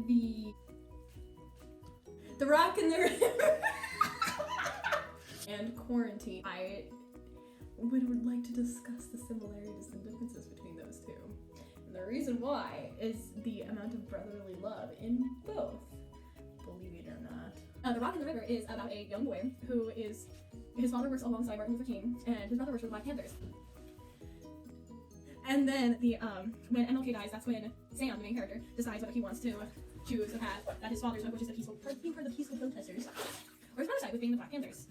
The Rock and the River and Quarantine. I would like to discuss the similarities and differences between those two. And the reason why is the amount of brotherly love in both, believe it or not. The Rock and the River is about a young boy who is, his father works alongside Martin Luther King, and his brother works for the Black Panthers. And then when MLK dies, that's when Sam, the main character, decides whether he wants to choose a path that his father took, which is being part of the peaceful protesters, or his brother's side with being the Black Panthers.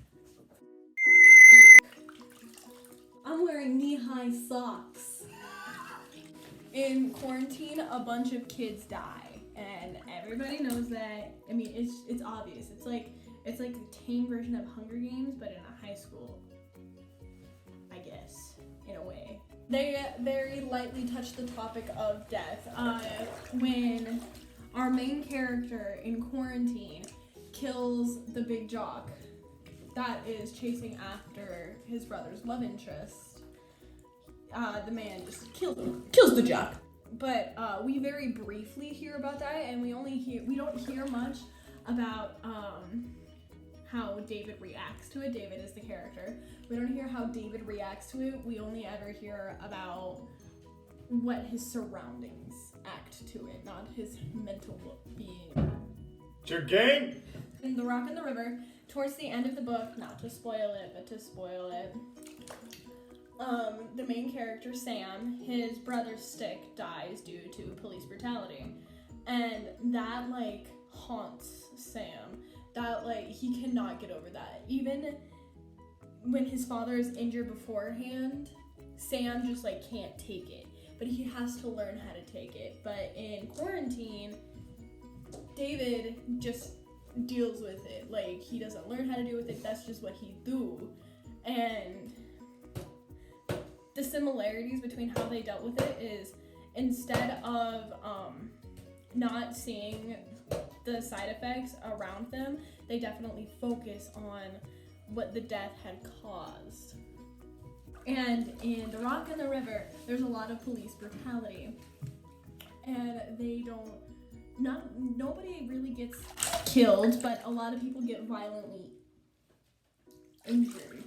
I'm wearing knee-high socks. In Quarantine, a bunch of kids die, and everybody knows that. I mean, it's obvious. It's like the tame version of Hunger Games, but in a high school, I guess, in a way. They very lightly touch the topic of death. When our main character in Quarantine kills the big jock that is chasing after his brother's love interest, the man just kills the jock. But we very briefly hear about that, and we don't hear much about how David reacts to it. David is the character. We don't hear how David reacts to it. We only ever hear about what his surroundings act to it, not his mental being. It's your game? In The Rock and the River, towards the end of the book, not to spoil it, but to spoil it, the main character, Sam, his brother Stick dies due to police brutality. And that, haunts Sam. That, he cannot get over that. Even when his father is injured beforehand, Sam just, can't take it. But he has to learn how to take it. But in Quarantine, David just deals with it. He doesn't learn how to deal with it. That's just what he do. And the similarities between how they dealt with it is, instead of not seeing the side effects around them, they definitely focus on what the death had caused. And in The Rock and the River, there's a lot of police brutality. And nobody really gets killed, but a lot of people get violently injured.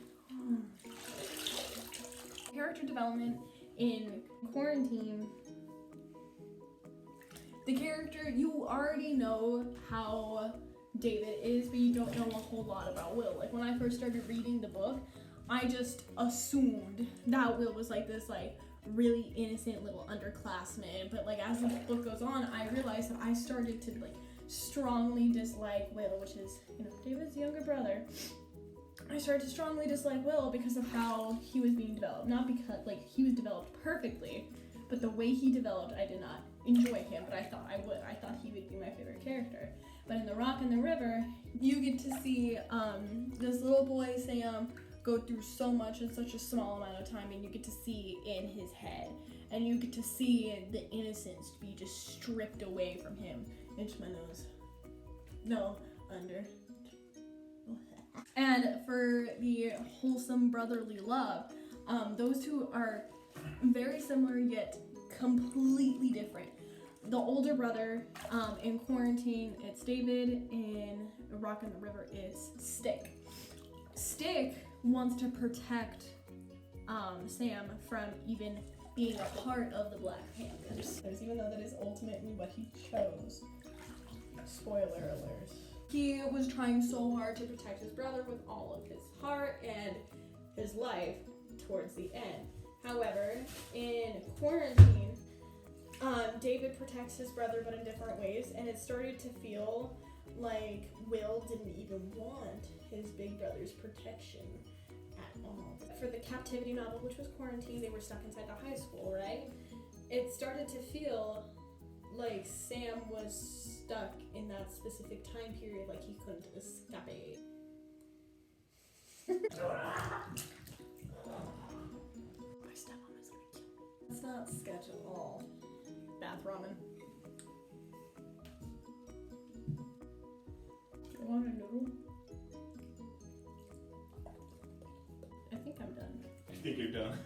Character development in Quarantine, the character, you already know how David is, but you don't know a whole lot about Will. When I first started reading the book, I just assumed that Will was this really innocent little underclassman, but as the book goes on, I realized that I started to strongly dislike Will, which is, David's younger brother. I started to strongly dislike Will because of how he was being developed. Not because, he was developed perfectly, but the way he developed, I did not enjoy him, but I thought I would. I thought he would be my favorite character. But in The Rock and the River, you get to see this little boy, Sam, go through so much in such a small amount of time, and you get to see in his head. And you get to see the innocence be just stripped away from him. Inch my nose. No, under. And for the wholesome brotherly love, those two are very similar yet completely different. The older brother, in Quarantine, it's David. In Rock and the River, it's Stick. Stick wants to protect Sam from even being a part of the Black Panthers, even though that is ultimately what he chose. Spoiler alert. He was trying so hard to protect his brother with all of his heart and his life towards the end. However, in Quarantine, David protects his brother, but in different ways, and it started to feel like Will didn't even want his big brother's protection at all. For the captivity novel, which was Quarantine, they were stuck inside the high school, right? It started to feel like Sam was stuck in that specific time period, like he couldn't escape. My stepmom is gonna kill me. It's not sketch at all. Bath ramen. You want a noodle? I think I'm done. I think you're done.